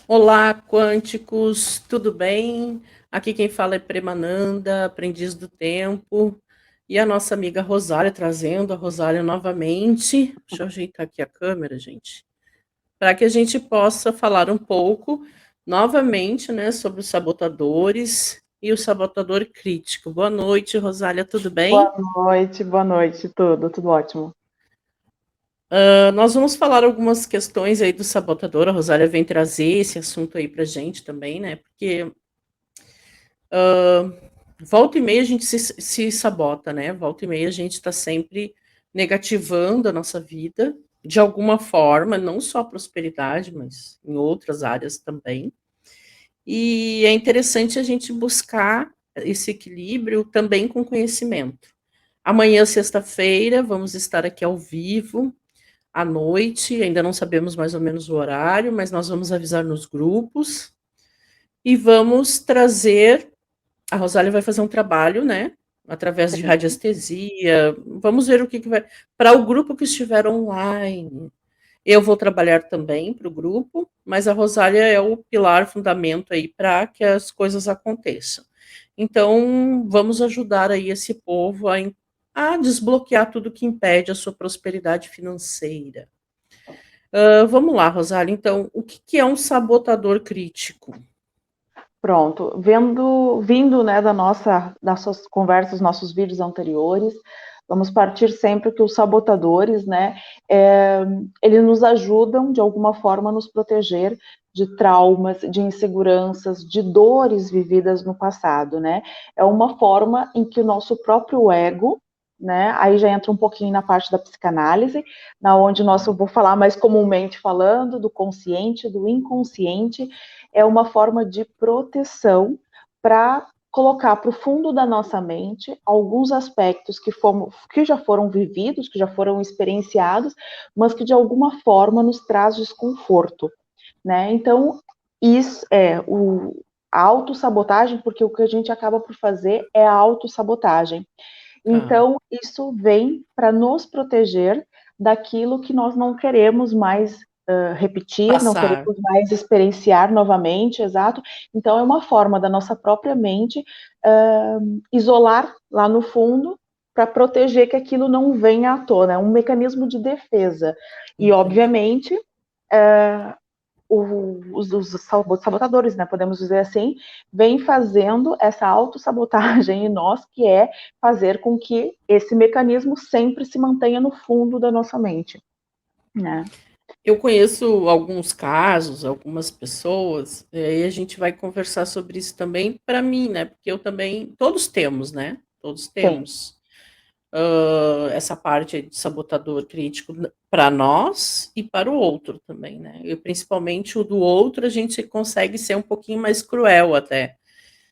Olá, quânticos, tudo bem? Aqui quem fala é Premananda, aprendiz do tempo, e a nossa amiga Rosália, trazendo a Rosália novamente. Deixa eu ajeitar aqui a câmera, gente, para que a gente possa falar um pouco novamente, né, sobre os sabotadores e o sabotador crítico. Boa noite, Rosália, tudo bem? Boa noite, tudo ótimo. Nós vamos falar algumas questões aí do sabotador. A Rosália vem trazer esse assunto aí para gente também, né? Porque volta e meia a gente se sabota, né? Volta e meia a gente está sempre negativando a nossa vida de alguma forma, não só a prosperidade, mas em outras áreas também. E é interessante a gente buscar esse equilíbrio também com conhecimento. Amanhã, sexta-feira, vamos estar aqui ao vivo, à noite, ainda não sabemos mais ou menos o horário, mas nós vamos avisar nos grupos e vamos trazer. A Rosália vai fazer um trabalho, né? Através de Sim. radiestesia. Vamos ver o que vai. Para o grupo que estiver online. Eu vou trabalhar também para o grupo, mas a Rosália é o pilar, fundamento aí para que as coisas aconteçam. Então, vamos ajudar aí esse povo a desbloquear tudo que impede a sua prosperidade financeira. Vamos lá, Rosália. Então, o que é um sabotador crítico? Pronto, vindo, né, das suas conversas, nossos vídeos anteriores, vamos partir sempre que os sabotadores, né, eles nos ajudam de alguma forma a nos proteger de traumas, de inseguranças, de dores vividas no passado, né? É uma forma em que o nosso próprio ego, né, aí já entra um pouquinho na parte da psicanálise, na onde eu vou falar mais comumente falando do consciente, do inconsciente, é uma forma de proteção para colocar para o fundo da nossa mente alguns aspectos que já foram vividos, que já foram experienciados, mas que de alguma forma nos traz desconforto, né? Então, isso é a autossabotagem, porque o que a gente acaba por fazer é a autossabotagem. Tá. Então, isso vem para nos proteger daquilo que nós não queremos mais repetir, não Passar. queremos mais experienciar novamente, exato. Então, é uma forma da nossa própria mente isolar lá no fundo para proteger que aquilo não venha à tona, é um mecanismo de defesa. E, Entendi. obviamente, os sabotadores, né, podemos dizer assim, vem fazendo essa autossabotagem em nós, que é fazer com que esse mecanismo sempre se mantenha no fundo da nossa mente, né? Eu conheço alguns casos, algumas pessoas, e a gente vai conversar sobre isso também para mim, né? Porque eu também, todos temos, né? Todos Sim, temos essa parte de sabotador crítico para nós e para o outro também, né? E principalmente o do outro, a gente consegue ser um pouquinho mais cruel até,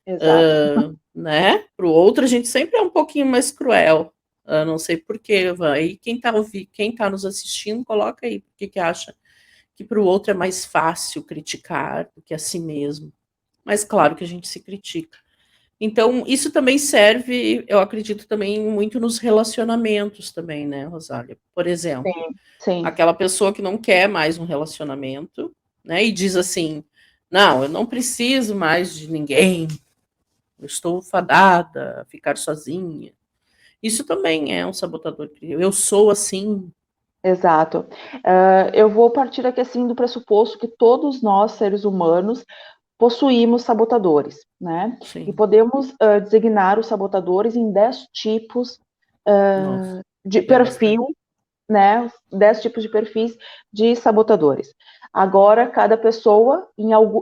exato. né? Para o outro, a gente sempre é um pouquinho mais cruel. Não sei por quê, aí quem tá nos assistindo, coloca aí, por que acha que para o outro é mais fácil criticar do que a si mesmo. Mas claro que a gente se critica. Então, isso também serve, eu acredito, também muito nos relacionamentos também, né, Rosália? Por exemplo, Sim, sim, aquela pessoa que não quer mais um relacionamento, né, e diz assim: não, eu não preciso mais de ninguém, eu estou fadada a ficar sozinha. Isso também é um sabotador. Eu sou assim. exato. Eu vou partir aqui assim do pressuposto que todos nós, seres humanos, possuímos sabotadores, né? E Sim, podemos designar os sabotadores em 10 tipos nossa, de é bastante. perfil, né, 10 tipos de perfis de sabotadores. Agora, cada pessoa,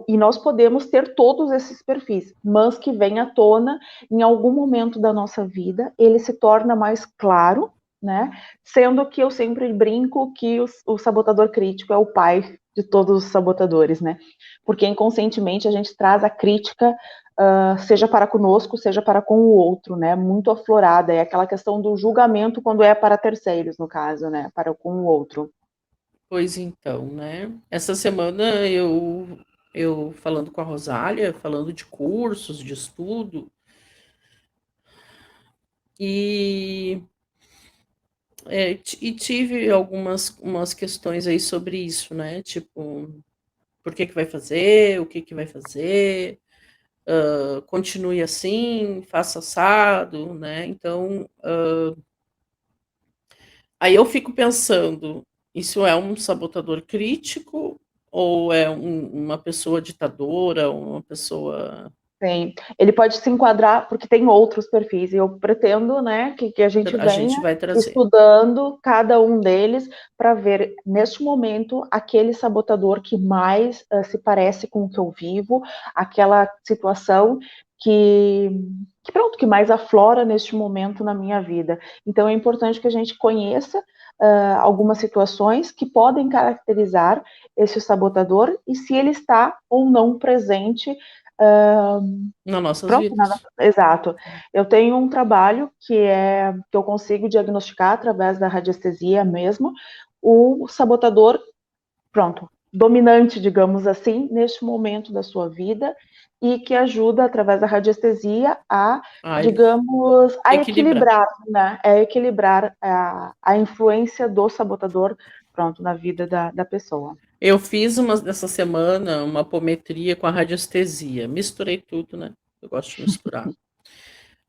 e nós podemos ter todos esses perfis, mas que vem à tona em algum momento da nossa vida, ele se torna mais claro, né? Sendo que eu sempre brinco que o sabotador crítico é o pai de todos os sabotadores, né? Porque inconscientemente a gente traz a crítica seja para conosco, seja para com o outro, né? Muito aflorada. É aquela questão do julgamento quando é para terceiros, no caso, né? Para com o outro. Pois então, né? Essa semana eu falando com a Rosália, falando de cursos, de estudo, e, e tive algumas umas questões aí sobre isso, né? Tipo, por que vai fazer, o que vai fazer, continue assim, faça assado, né? Então, aí eu fico pensando, isso é um sabotador crítico ou é uma pessoa ditadora, uma pessoa... Sim, ele pode se enquadrar, porque tem outros perfis, e eu pretendo, né, que a gente A venha gente vai trazer. estudando cada um deles para ver, neste momento, aquele sabotador que mais se parece com o que eu vivo, aquela situação pronto, que mais aflora neste momento na minha vida. Então, é importante que a gente conheça algumas situações que podem caracterizar esse sabotador e se ele está ou não presente Nas nossas pronto, vidas. exato. Eu tenho um trabalho que eu consigo diagnosticar através da radiestesia mesmo, o sabotador, pronto, dominante, digamos assim, neste momento da sua vida, e que ajuda, através da radiestesia, a, Ai, digamos, a equilibrar. equilibrar, né? A equilibrar a influência do sabotador, pronto, na vida da pessoa. Eu fiz essa semana uma apometria com a radiestesia. Misturei tudo, né? Eu gosto de misturar.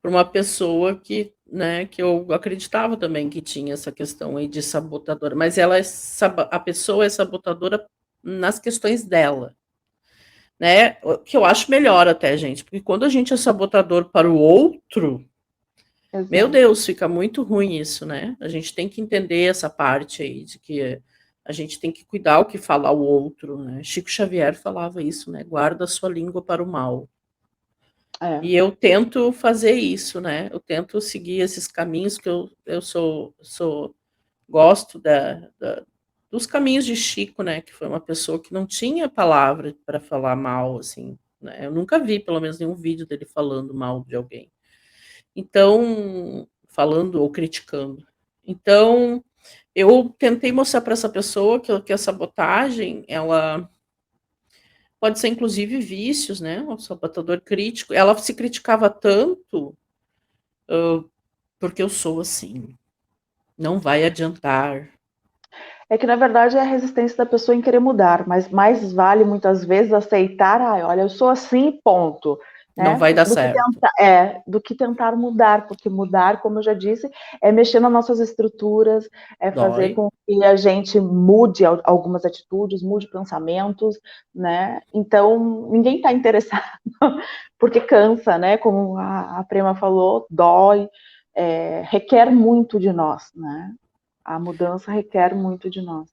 Para uma pessoa que, né, que eu acreditava também que tinha essa questão aí de sabotadora, mas a pessoa é sabotadora nas questões dela, né? O que eu acho melhor até, gente, porque quando a gente é sabotador para o outro, meu Exato. Deus, fica muito ruim isso, né? A gente tem que entender essa parte aí de que a gente tem que cuidar o que fala o outro, né? Chico Xavier falava isso, né? Guarda a sua língua para o mal. É. E eu tento fazer isso, né? Eu tento seguir esses caminhos que eu gosto dos caminhos de Chico, né? Que foi uma pessoa que não tinha palavra para falar mal, assim, né? Eu nunca vi, pelo menos, nenhum vídeo dele falando mal de alguém. Então, falando ou criticando. Então, eu tentei mostrar para essa pessoa que a sabotagem, ela pode ser inclusive vícios, né? O sabotador crítico. Ela se criticava tanto porque eu sou assim. Não vai adiantar. É que, na verdade, é a resistência da pessoa em querer mudar, mas mais vale, muitas vezes, aceitar, olha, eu sou assim, ponto, Não né? vai dar certo. Do que tentar mudar, porque mudar, como eu já disse, é mexer nas nossas estruturas, é fazer Dói. com que a gente mude algumas atitudes, mude pensamentos, né? Então, ninguém está interessado, porque cansa, né? Como a Prema falou, dói, requer muito de nós, né? A mudança requer muito de nós.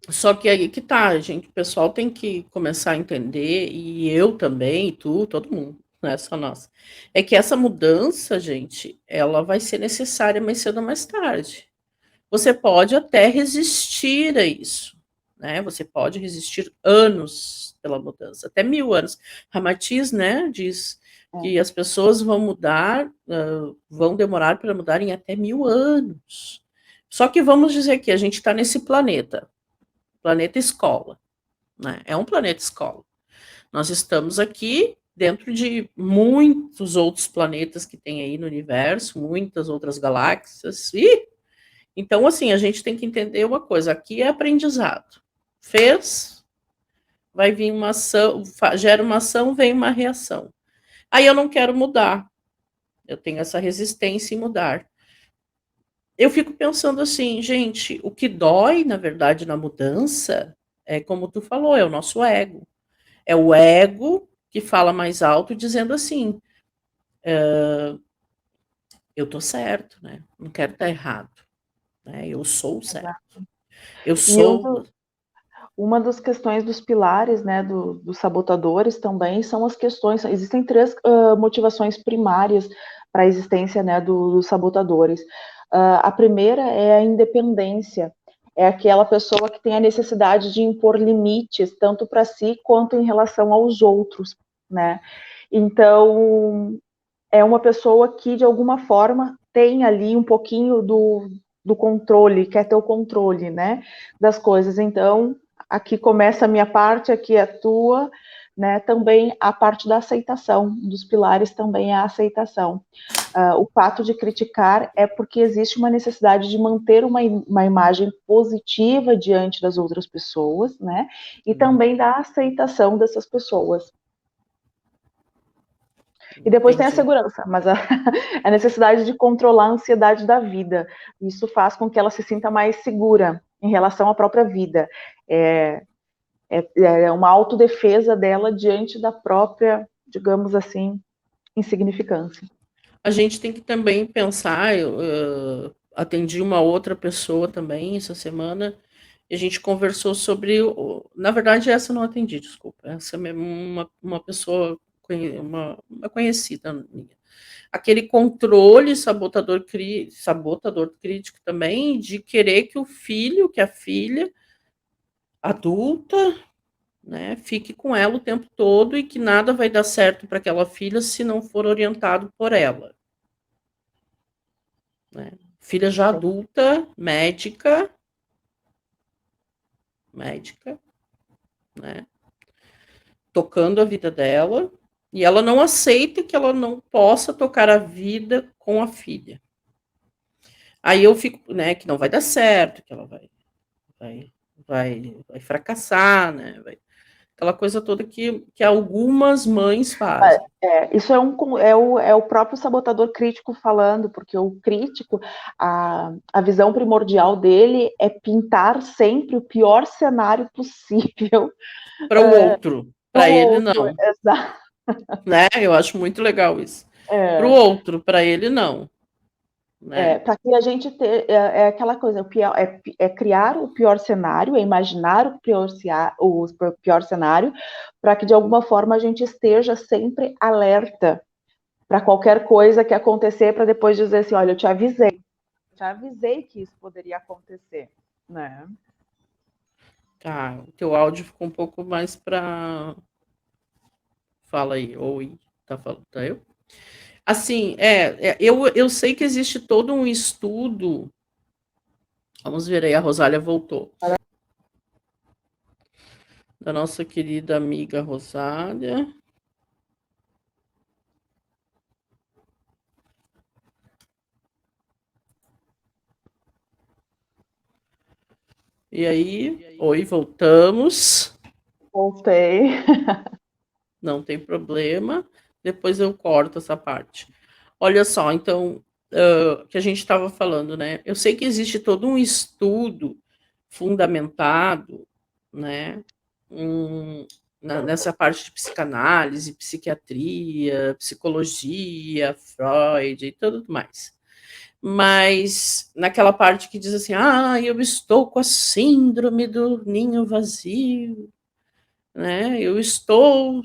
Só que aí que tá, gente. O pessoal tem que começar a entender, e eu também, e tu, todo mundo, não é só nós. É que essa mudança, gente, ela vai ser necessária mais cedo ou mais tarde. Você pode até resistir a isso, né? Você pode resistir anos pela mudança, até 1000 anos. Ramatiz, né, diz É. que as pessoas vão mudar, vão demorar para mudar em até 1000 anos. Só que vamos dizer que a gente está nesse planeta escola, né? É um planeta escola. Nós estamos aqui dentro de muitos outros planetas que tem aí no universo, muitas outras galáxias, e então, assim, a gente tem que entender uma coisa: aqui é aprendizado. Fez, vai vir uma ação, gera uma ação, vem uma reação. Aí eu não quero mudar, eu tenho essa resistência em mudar. Eu fico pensando assim, gente, o que dói, na verdade, na mudança, é como tu falou, é o nosso ego. É o ego que fala mais alto, dizendo assim: eu tô certo, né? Não quero estar errado, né? Eu sou certo. Exato. Eu E sou. uma das questões dos pilares, né, dos sabotadores também são as questões. Existem três motivações primárias para a existência, né, dos sabotadores. A primeira é a independência. É aquela pessoa que tem a necessidade de impor limites, tanto para si quanto em relação aos outros, né? Então, é uma pessoa que, de alguma forma, tem ali um pouquinho do controle, quer ter o controle, né, das coisas. Então, aqui começa a minha parte, aqui é a tua, né, também a parte da aceitação, um dos pilares também é a aceitação. O fato de criticar é porque existe uma necessidade de manter uma imagem positiva diante das outras pessoas, né, e também da aceitação dessas pessoas. E depois tem a segurança, mas a necessidade de controlar a ansiedade da vida. Isso faz com que ela se sinta mais segura em relação à própria vida. É uma autodefesa dela diante da própria, digamos assim, insignificância. A gente tem que também pensar, eu atendi uma outra pessoa também essa semana, e a gente conversou sobre, na verdade essa eu não atendi, desculpa, essa é uma pessoa, uma conhecida minha. Aquele controle sabotador crítico também, de querer que o filho, que a filha adulta, né, fique com ela o tempo todo e que nada vai dar certo para aquela filha se não for orientado por ela. Né? Filha já adulta, médica, né, tocando a vida dela, e ela não aceita que ela não possa tocar a vida com a filha. Aí eu fico, né, que não vai dar certo, que ela vai fracassar, né, aquela coisa toda que algumas mães fazem. Isso é o próprio sabotador crítico falando, porque o crítico, a visão primordial dele é pintar sempre o pior cenário possível para o outro, para ele não. Exato. Né? Eu acho muito legal isso. Para o outro, para ele não. Né? Para que a gente é aquela coisa, é criar o pior cenário, é imaginar o pior cenário, para que de alguma forma a gente esteja sempre alerta para qualquer coisa que acontecer, para depois dizer assim, olha, eu te avisei que isso poderia acontecer, né? Tá, o teu áudio ficou um pouco mais para... Fala aí, oi, tá falando, tá eu? Assim, eu sei que existe todo um estudo. Vamos ver aí, a Rosália voltou. Da nossa querida amiga Rosália. E aí, oi, voltamos. Voltei. Não tem problema. Depois eu corto essa parte. Olha só, então, que a gente estava falando, né? Eu sei que existe todo um estudo fundamentado, né? Nessa parte de psicanálise, psiquiatria, psicologia, Freud e tudo mais. Mas naquela parte que diz assim, eu estou com a síndrome do ninho vazio, né? Eu estou...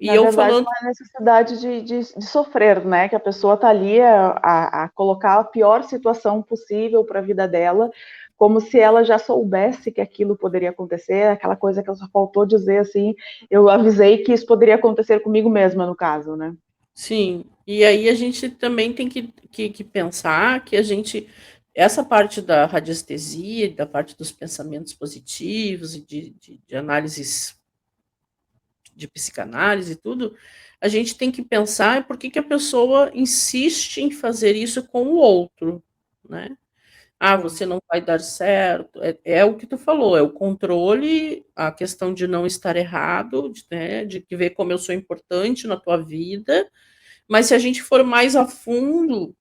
Na verdade, é uma necessidade de sofrer, né? Que a pessoa está ali a colocar a pior situação possível para a vida dela, como se ela já soubesse que aquilo poderia acontecer, aquela coisa que ela só faltou dizer assim, eu avisei que isso poderia acontecer comigo mesma, no caso, né? Sim, e aí a gente também tem que pensar que essa parte da radiestesia, da parte dos pensamentos positivos e de análises de psicanálise e tudo, a gente tem que pensar por que a pessoa insiste em fazer isso com o outro, né? Você não vai dar certo. É o que tu falou, é o controle, a questão de não estar errado, né, de ver como eu sou importante na tua vida. Mas se a gente for mais a fundo,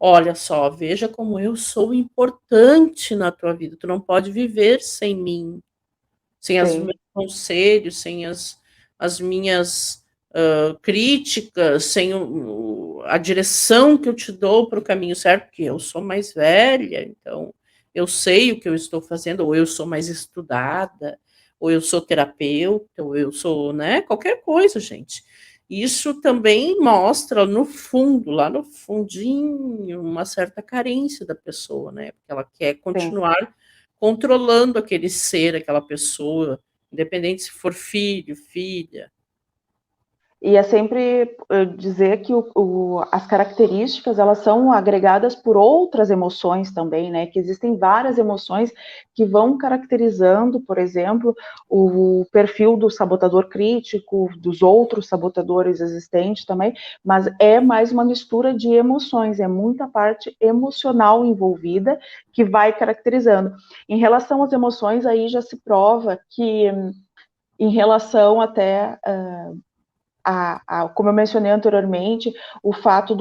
olha só, veja como eu sou importante na tua vida. Tu não pode viver sem mim, sem os meus conselhos, sem as minhas críticas, sem a direção que eu te dou para o caminho certo, porque eu sou mais velha, então eu sei o que eu estou fazendo, ou eu sou mais estudada, ou eu sou terapeuta, ou eu sou, né, qualquer coisa, gente. Isso também mostra no fundo, lá no fundinho, uma certa carência da pessoa, né? Porque ela quer continuar controlando aquele ser, aquela pessoa, independente se for filho, filha. E é sempre dizer que as características, elas são agregadas por outras emoções também, né? Que existem várias emoções que vão caracterizando, por exemplo, o perfil do sabotador crítico, dos outros sabotadores existentes também, mas é mais uma mistura de emoções, é muita parte emocional envolvida que vai caracterizando. Em relação às emoções, aí já se prova que, em relação até como eu mencionei anteriormente, o fato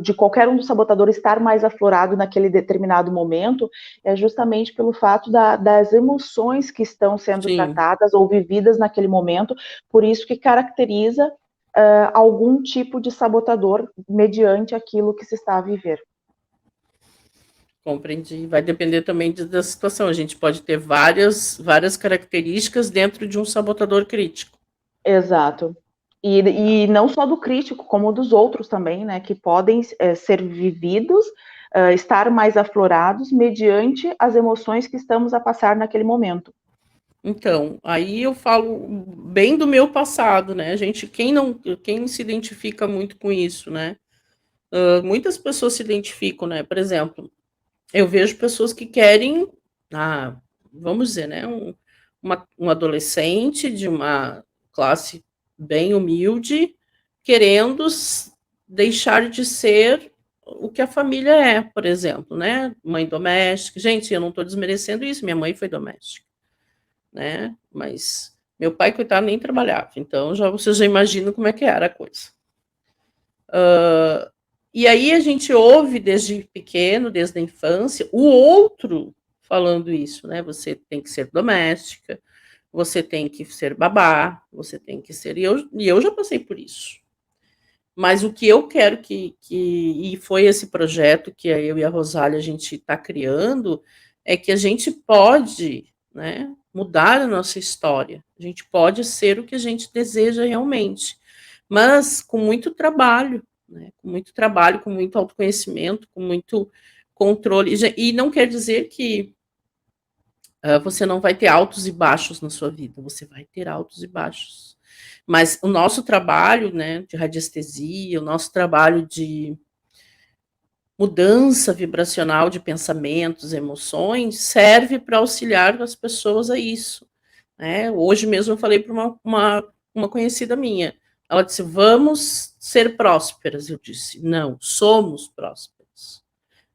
de qualquer um dos sabotadores estar mais aflorado naquele determinado momento é justamente pelo fato das emoções que estão sendo Sim. tratadas ou vividas naquele momento, por isso que caracteriza algum tipo de sabotador mediante aquilo que se está a viver. Compreendi. Vai depender também da situação. A gente pode ter várias características dentro de um sabotador crítico. Exato. E não só do crítico, como dos outros também, né, que podem ser vividos, estar mais aflorados mediante as emoções que estamos a passar naquele momento. Então, aí eu falo bem do meu passado, né? Quem se identifica muito com isso, né? Muitas pessoas se identificam, né? Por exemplo, eu vejo pessoas que querem, vamos dizer, né? Um adolescente de uma classe bem humilde, querendo deixar de ser o que a família é, por exemplo, né? Mãe doméstica. Gente, eu não estou desmerecendo isso, minha mãe foi doméstica, né? Mas meu pai, coitado, nem trabalhava, então vocês já imaginam como é que era a coisa. E aí a gente ouve desde pequeno, desde a infância, o outro falando isso, né? Você tem que ser doméstica, você tem que ser babá, você tem que ser. E eu já passei por isso. Mas o que eu quero e foi esse projeto que eu e a Rosália a gente está criando, é que a gente pode, né, mudar a nossa história. A gente pode ser o que a gente deseja realmente, mas com muito trabalho, né, com muito trabalho, com muito autoconhecimento, com muito controle. E não quer dizer que você não vai ter altos e baixos na sua vida, você vai ter altos e baixos. Mas o nosso trabalho, né, de radiestesia, o nosso trabalho de mudança vibracional de pensamentos, emoções, serve para auxiliar as pessoas a isso. Né? Hoje mesmo eu falei para uma conhecida minha, ela disse, vamos ser prósperas. Eu disse, não, somos prósperas.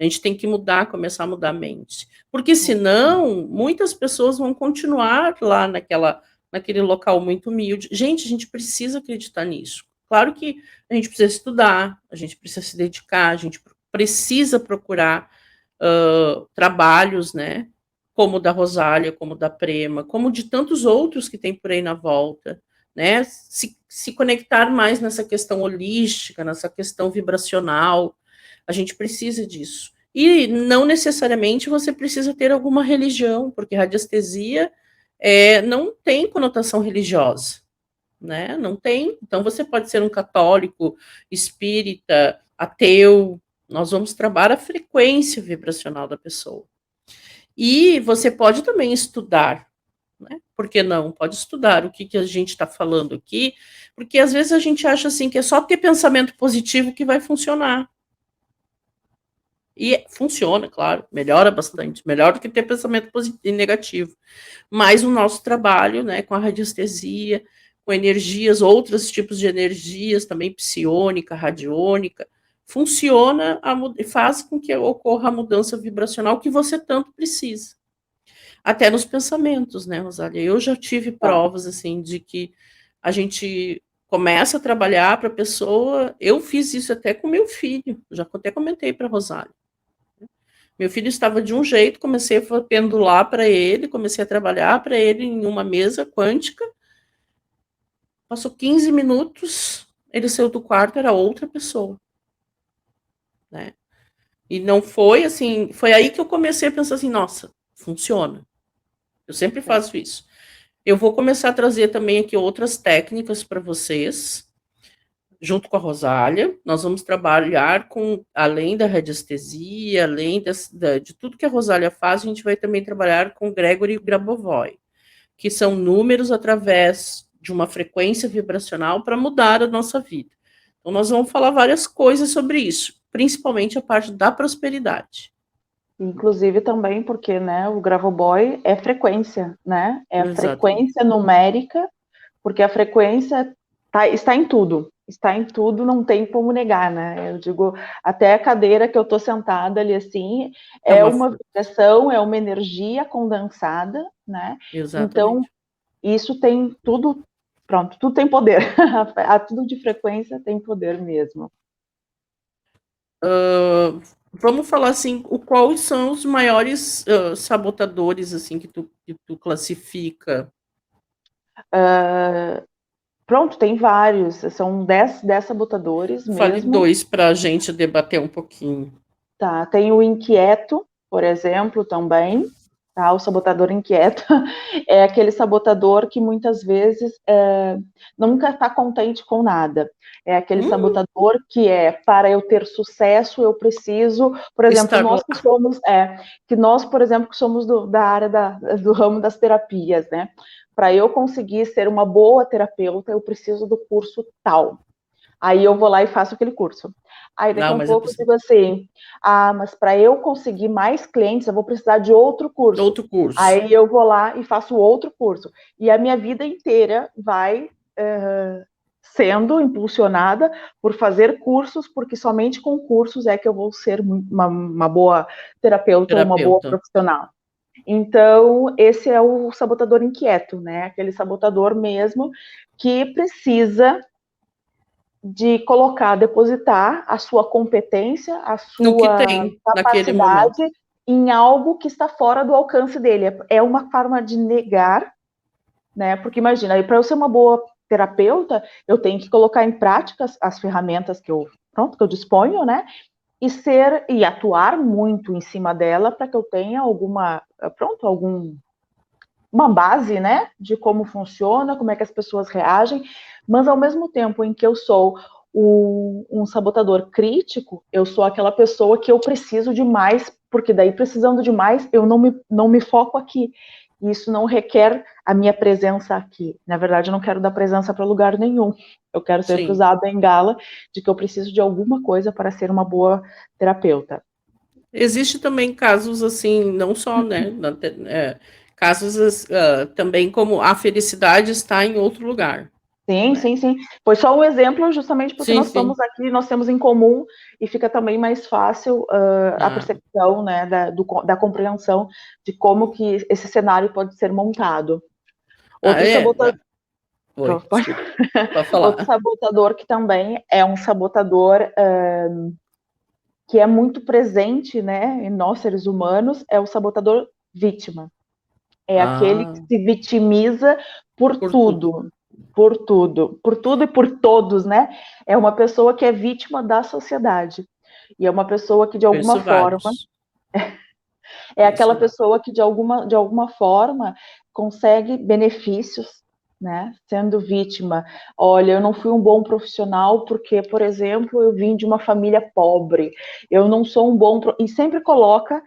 A gente tem que mudar, começar a mudar a mente. Porque senão, muitas pessoas vão continuar lá naquele local muito humilde. Gente, a gente precisa acreditar nisso. Claro que a gente precisa estudar, a gente precisa se dedicar, a gente precisa procurar trabalhos, né? Como o da Rosália, como o da Prema, como de tantos outros que tem por aí na volta, né? Se conectar mais nessa questão holística, nessa questão vibracional, a gente precisa disso. E não necessariamente você precisa ter alguma religião, porque radiestesia não tem conotação religiosa, né? Não tem. Então você pode ser um católico, espírita, ateu. Nós vamos trabalhar a frequência vibracional da pessoa. E você pode também estudar, né? Por que não? Pode estudar o que a gente está falando aqui, porque às vezes a gente acha assim que é só ter pensamento positivo que vai funcionar. E funciona, claro, melhora bastante, melhor do que ter pensamento positivo e negativo. Mas o nosso trabalho, né, com a radiestesia, com energias, outros tipos de energias, também psiônica, radiônica, funciona, faz com que ocorra a mudança vibracional que você tanto precisa. Até nos pensamentos, né, Rosália? Eu já tive provas, assim, de que a gente começa a trabalhar para a pessoa. Eu fiz isso até com meu filho, já até comentei para a Rosália. Meu filho estava de um jeito, comecei a pendular para ele, comecei a trabalhar para ele em uma mesa quântica. Passou 15 minutos, ele saiu do quarto, era outra pessoa. Né? E não foi assim, foi aí que eu comecei a pensar assim, nossa, funciona. Eu sempre faço isso. Eu vou começar a trazer também aqui outras técnicas para vocês, junto com a Rosália. Nós vamos trabalhar com, além da radiestesia, além de tudo que a Rosália faz, a gente vai também trabalhar com Gregory Grabovoi, que são números através de uma frequência vibracional para mudar a nossa vida. Então, nós vamos falar várias coisas sobre isso, principalmente a parte da prosperidade. Inclusive também porque, né, o Gravoboy é frequência, né? É a Exatamente. frequência numérica, porque a frequência está em tudo, não tem como negar, né? Eu digo, até a cadeira que eu estou sentada ali assim, é uma vibração, é uma energia condensada, né? Exatamente. Então, isso tem tudo, pronto, tudo tem poder. Tudo de frequência tem poder mesmo. Vamos falar assim, quais são os maiores sabotadores assim que tu classifica? Pronto, tem vários, são 10 sabotadores mesmo. Fale 2 para a gente debater um pouquinho. Tá, tem o inquieto, por exemplo, também, tá? O sabotador inquieto é aquele sabotador que muitas vezes nunca está contente com nada. É aquele sabotador que para eu ter sucesso, eu preciso, por exemplo, nós, por exemplo, que somos da área do ramo das terapias, né? Para eu conseguir ser uma boa terapeuta, eu preciso do curso tal. Aí eu vou lá e faço aquele curso. Aí daqui a um pouco eu digo assim, mas para eu conseguir mais clientes, eu vou precisar de outro curso. Outro curso. Aí eu vou lá e faço outro curso. E a minha vida inteira vai sendo impulsionada por fazer cursos, porque somente com cursos é que eu vou ser uma boa terapeuta, uma boa profissional. Então, esse é o sabotador inquieto, né? Aquele sabotador mesmo que precisa de depositar a sua competência, a sua capacidade em algo que está fora do alcance dele. É uma forma de negar, né? Porque imagina, para eu ser uma boa terapeuta, eu tenho que colocar em prática as ferramentas que eu disponho, né? E atuar muito em cima dela para que eu tenha uma base, né, de como funciona, como é que as pessoas reagem, mas ao mesmo tempo em que eu sou um sabotador crítico, eu sou aquela pessoa que eu preciso de mais, porque daí precisando de mais, eu não me foco aqui. Isso não requer a minha presença aqui. Na verdade, eu não quero dar presença para lugar nenhum. Eu quero sempre usar a bengala de que eu preciso de alguma coisa para ser uma boa terapeuta. Existe também casos assim, não só, né, casos também como a felicidade está em outro lugar. Sim, né? Sim. Foi só um exemplo justamente porque nós estamos aqui, nós temos em comum e fica também mais fácil a percepção, né, da compreensão de como que esse cenário pode ser montado. Outro sabotador... Pode falar. Outro sabotador que também é um sabotador que é muito presente, né, em nós seres humanos, é o sabotador vítima. É aquele que se vitimiza por tudo e por todos, né? É uma pessoa que é vítima da sociedade. E é uma pessoa que, de alguma forma... É aquela pessoa que, de alguma forma, consegue benefícios, né? Sendo vítima. Olha, eu não fui um bom profissional porque, por exemplo, eu vim de uma família pobre. Eu não sou um bom... E sempre coloca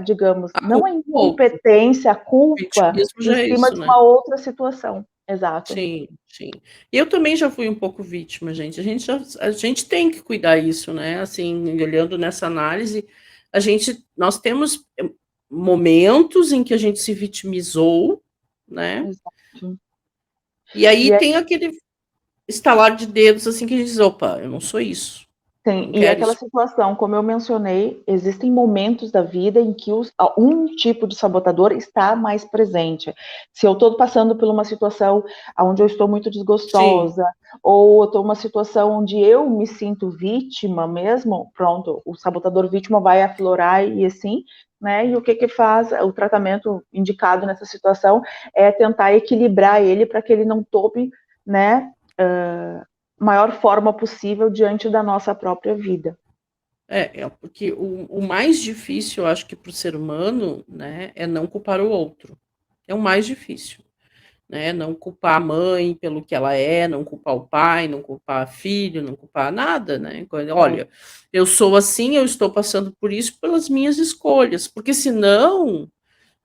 digamos, não a incompetência, a culpa em cima de uma outra situação. Exato. Sim. Eu também já fui um pouco vítima, gente. A gente tem que cuidar isso, né? Assim, olhando nessa análise, nós temos momentos em que a gente se vitimizou, né? Exato. E aí tem aquele estalar de dedos assim que a gente diz, opa, eu não sou isso. Sim, e aquela situação, como eu mencionei, existem momentos da vida em que um tipo de sabotador está mais presente. Se eu estou passando por uma situação onde eu estou muito desgostosa, ou eu estou numa situação onde eu me sinto vítima mesmo, pronto, o sabotador vítima vai aflorar e assim, né? E o que faz o tratamento indicado nessa situação é tentar equilibrar ele para que ele não tome, né? Maior forma possível diante da nossa própria vida. Porque o mais difícil, eu acho que para o ser humano, né, é não culpar o outro. É o mais difícil, né? Não culpar a mãe pelo que ela é, não culpar o pai, não culpar o filho, não culpar nada, né? Olha, eu sou assim, eu estou passando por isso pelas minhas escolhas, porque senão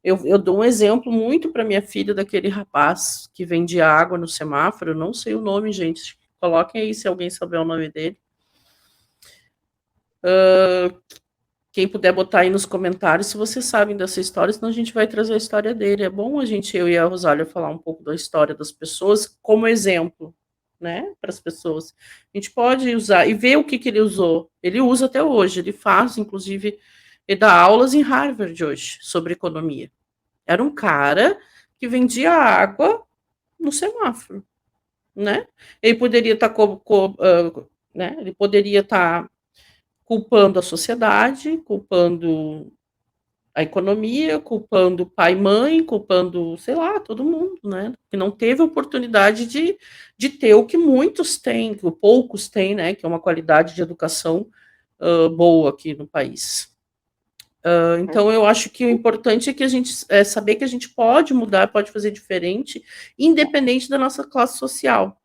Eu dou um exemplo muito para minha filha daquele rapaz que vendia água no semáforo, eu não sei o nome, gente. Coloquem aí se alguém souber o nome dele. Quem puder botar aí nos comentários se vocês sabem dessa história, senão a gente vai trazer a história dele. É bom a gente, eu e a Rosália, falar um pouco da história das pessoas como exemplo, né, para as pessoas. A gente pode usar e ver o que ele usou. Ele usa até hoje, ele faz, inclusive, ele dá aulas em Harvard hoje sobre economia. Era um cara que vendia água no semáforo, né? Ele poderia estar né? Ele poderia estar culpando a sociedade, culpando a economia, culpando pai e mãe, culpando, sei lá, todo mundo, né? Que não teve oportunidade de ter o que muitos têm, que poucos têm, né? Que é uma qualidade de educação boa aqui no país. Então, eu acho que o importante é que a gente saber que a gente pode mudar, pode fazer diferente, independente da nossa classe social.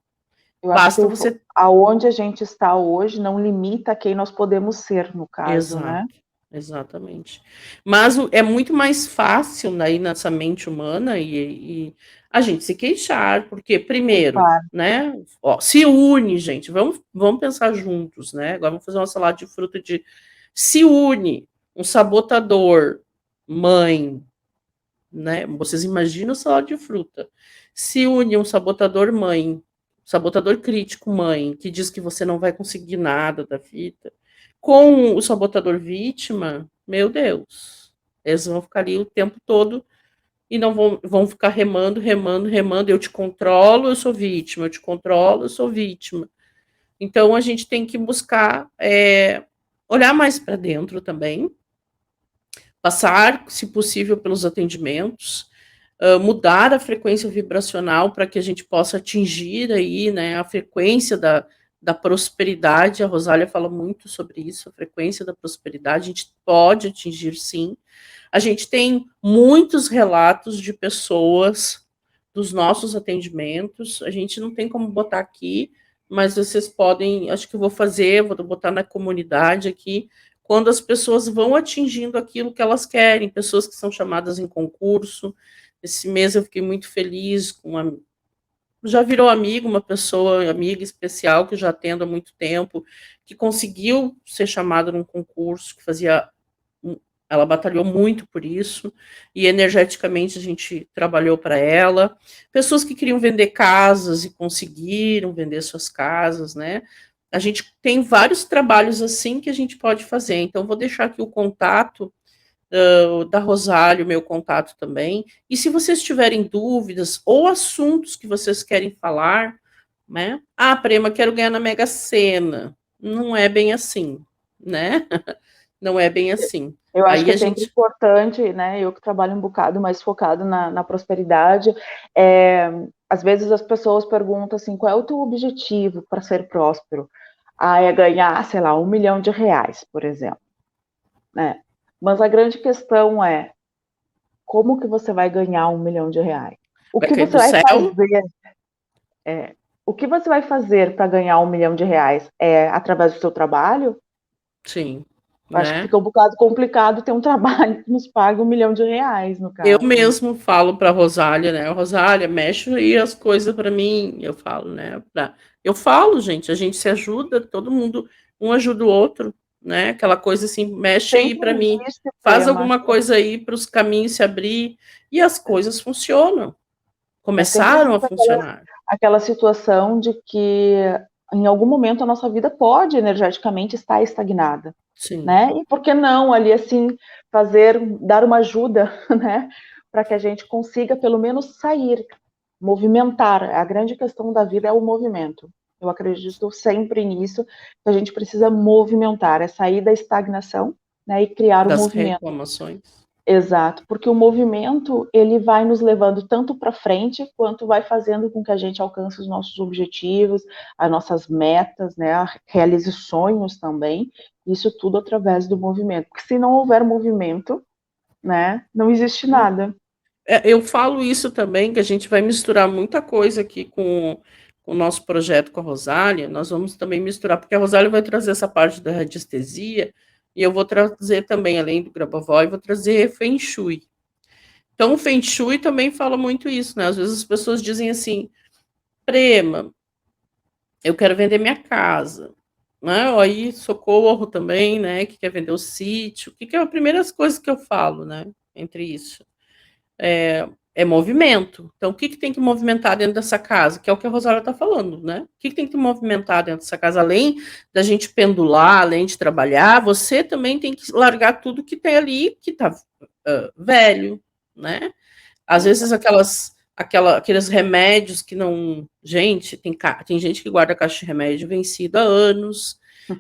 Eu acho Basta que você. aonde a gente está hoje não limita quem nós podemos ser, no caso, Exato, né? exatamente. Mas é muito mais fácil aí nessa mente humana e a gente se queixar, porque, primeiro, Claro. né? Ó, se une, gente, vamos pensar juntos, né? Agora vamos fazer uma salada de fruta de. Se une um sabotador, mãe, né? Vocês imaginam salada de fruta. Se une um sabotador mãe, sabotador crítico mãe, que diz que você não vai conseguir nada da vida, com o sabotador vítima, meu Deus, eles vão ficar ali o tempo todo e não vão ficar remando, remando, remando. Eu te controlo, eu sou vítima. Eu te controlo, eu sou vítima. Então a gente tem que buscar olhar mais para dentro também, passar, se possível, pelos atendimentos, mudar a frequência vibracional para que a gente possa atingir aí, né, a frequência da prosperidade. A Rosália fala muito sobre isso, a frequência da prosperidade. A gente pode atingir, sim. A gente tem muitos relatos de pessoas dos nossos atendimentos. A gente não tem como botar aqui, mas vocês podem, acho que eu vou fazer, vou botar na comunidade aqui, quando as pessoas vão atingindo aquilo que elas querem, pessoas que são chamadas em concurso. Esse mês eu fiquei muito feliz com uma. Já virou amigo, uma pessoa amiga especial que eu já atendo há muito tempo, que conseguiu ser chamada num concurso, que fazia. Ela batalhou muito por isso, e energeticamente a gente trabalhou para ela. Pessoas que queriam vender casas e conseguiram vender suas casas, né? A gente tem vários trabalhos assim que a gente pode fazer. Então, vou deixar aqui o contato da Rosália, o meu contato também. E se vocês tiverem dúvidas ou assuntos que vocês querem falar, né? Ah, Prema, quero ganhar na Mega Sena. Não é bem assim, né? Não é bem assim. Eu acho Aí que é a sempre gente. importante, né? Eu que trabalho um bocado mais focado na prosperidade, às vezes as pessoas perguntam assim, qual é o teu objetivo para ser próspero? Ah, é ganhar, sei lá, R$ 1 milhão, por exemplo, né? Mas a grande questão é, como que você vai ganhar R$ 1 milhão? O Vai que cair você do vai céu? fazer? O que você vai fazer para ganhar R$ 1 milhão? É através do seu trabalho? Sim, Acho que né? fica um bocado complicado ter um trabalho que nos pague R$ 1 milhão, no Eu caso, né? mesmo falo para Rosália, né? Rosália, mexe aí as coisas para mim. Eu falo, né? Eu falo, gente, a gente se ajuda, todo mundo, um ajuda o outro, né? Aquela coisa assim, mexe aí Sempre para mim, existe faz tema, alguma coisa aí para os caminhos se abrir e as coisas funcionam, sempre começaram a existe funcionar. aquela situação de que em algum momento a nossa vida pode energeticamente estar estagnada, Sim, né? E por que não ali assim dar uma ajuda, né, para que a gente consiga pelo menos sair, movimentar. A grande questão da vida é o movimento. Eu acredito sempre nisso, que a gente precisa movimentar, é sair da estagnação, né, e criar um das movimento. reclamações. Exato, porque o movimento ele vai nos levando tanto para frente quanto vai fazendo com que a gente alcance os nossos objetivos, as nossas metas, né, realize sonhos também. Isso tudo através do movimento. Porque se não houver movimento, né, não existe nada. Eu falo isso também, que a gente vai misturar muita coisa aqui com o nosso projeto com a Rosália. Nós vamos também misturar, porque a Rosália vai trazer essa parte da radiestesia, e eu vou trazer também, além do Grabovoi, vou trazer Feng Shui, Então, o Feng Shui também fala muito isso, né? Às vezes as pessoas dizem assim, Prema, eu quero vender minha casa, né? Ou aí, Socorro também, né? Que quer vender o sítio. O que é a primeira coisa que eu falo, né? Entre isso. É movimento. Então, o que tem que movimentar dentro dessa casa? Que é o que a Rosália está falando, né? O que tem que movimentar dentro dessa casa? Além da gente pendular, além de trabalhar, você também tem que largar tudo que tem ali, que está velho, né? Às vezes aqueles remédios que não. Gente, tem gente que guarda caixa de remédio vencida há anos,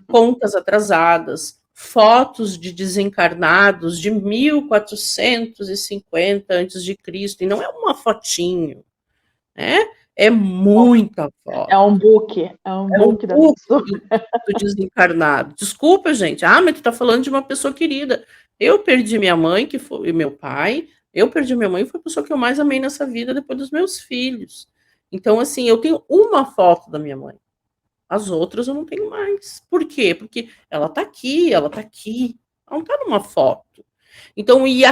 contas atrasadas, fotos de desencarnados de 1450 antes de Cristo, e não é uma fotinho, né? É muita foto. É um book da pessoa. Do desencarnado. Desculpa, gente. Ah, mas tu tá falando de uma pessoa querida. Eu perdi minha mãe, que foi meu pai. Eu perdi minha mãe, foi a pessoa que eu mais amei nessa vida depois dos meus filhos. Então, assim, eu tenho uma foto da minha mãe. As outras eu não tenho mais. Por quê? Porque ela tá aqui, ela tá aqui. Ela não tá numa foto. Então, e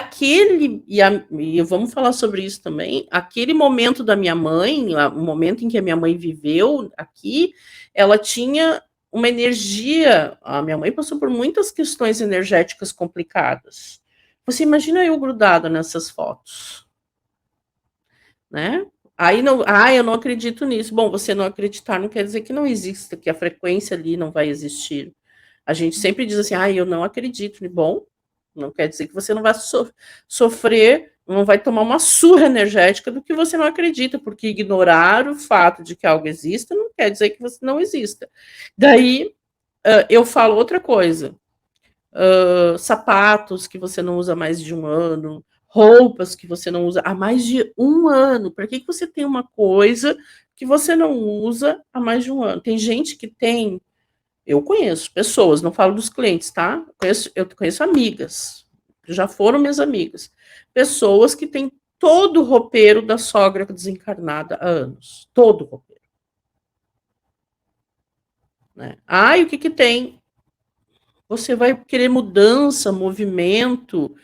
vamos falar sobre isso também, aquele momento da minha mãe, o momento em que a minha mãe viveu aqui, ela tinha uma energia, a minha mãe passou por muitas questões energéticas complicadas. Você imagina eu grudada nessas fotos, né? Aí não, eu não acredito nisso. Bom, você não acreditar não quer dizer que não exista, que a frequência ali não vai existir. A gente sempre diz assim, eu não acredito. Bom, não quer dizer que você não vai sofrer, não vai tomar uma surra energética do que você não acredita, porque ignorar o fato de que algo exista não quer dizer que você não exista. Daí, eu falo outra coisa. Sapatos que você não usa há mais de um ano, roupas que você não usa há mais de um ano. Por que você tem uma coisa que você não usa há mais de um ano? Tem gente que tem. Eu conheço pessoas, não falo dos clientes, tá? Eu conheço amigas, que já foram minhas amigas. Pessoas que têm todo o roupeiro da sogra desencarnada há anos. Todo o roupeiro. Né? E o que tem? Você vai querer mudança, movimento,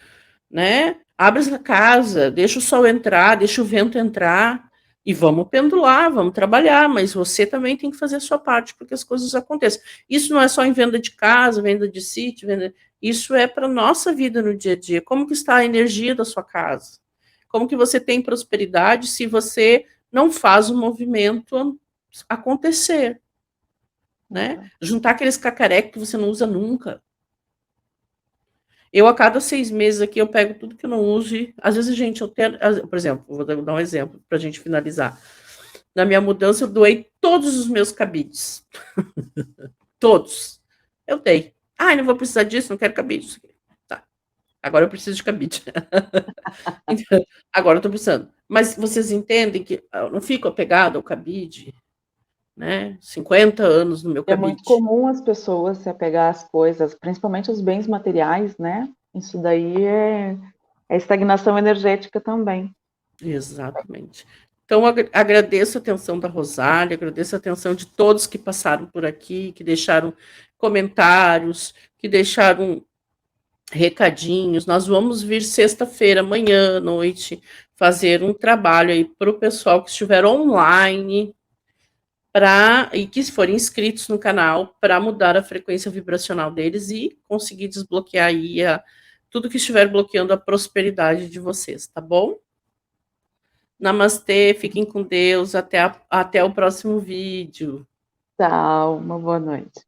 né? Abre essa casa, deixa o sol entrar, deixa o vento entrar e vamos pendular, vamos trabalhar, mas você também tem que fazer a sua parte para que as coisas aconteçam. Isso não é só em venda de casa, venda de sítio, isso é para nossa vida no dia a dia. Como que está a energia da sua casa? Como que você tem prosperidade se você não faz o movimento acontecer, né? Juntar aqueles cacarecos que você não usa nunca. Eu, a cada 6 meses aqui, eu pego tudo que eu não uso e, às vezes, gente, por exemplo, vou dar um exemplo para a gente finalizar. Na minha mudança, eu doei todos os meus cabides. Todos. Eu dei. Não vou precisar disso, não quero cabide. Tá. Agora eu preciso de cabide. Então, agora eu tô precisando. Mas vocês entendem que eu não fico apegada ao cabide, né? 50 anos no meu cabide. É muito comum as pessoas se apegar às coisas, principalmente os bens materiais, né? Isso daí é estagnação energética também. Exatamente. Então, agradeço a atenção da Rosália, agradeço a atenção de todos que passaram por aqui, que deixaram comentários, que deixaram recadinhos. Nós vamos vir sexta-feira, amanhã à noite, fazer um trabalho aí para o pessoal que estiver online e que forem inscritos no canal para mudar a frequência vibracional deles e conseguir desbloquear aí tudo que estiver bloqueando a prosperidade de vocês, tá bom? Namastê, fiquem com Deus, até o próximo vídeo. Tchau, uma boa noite.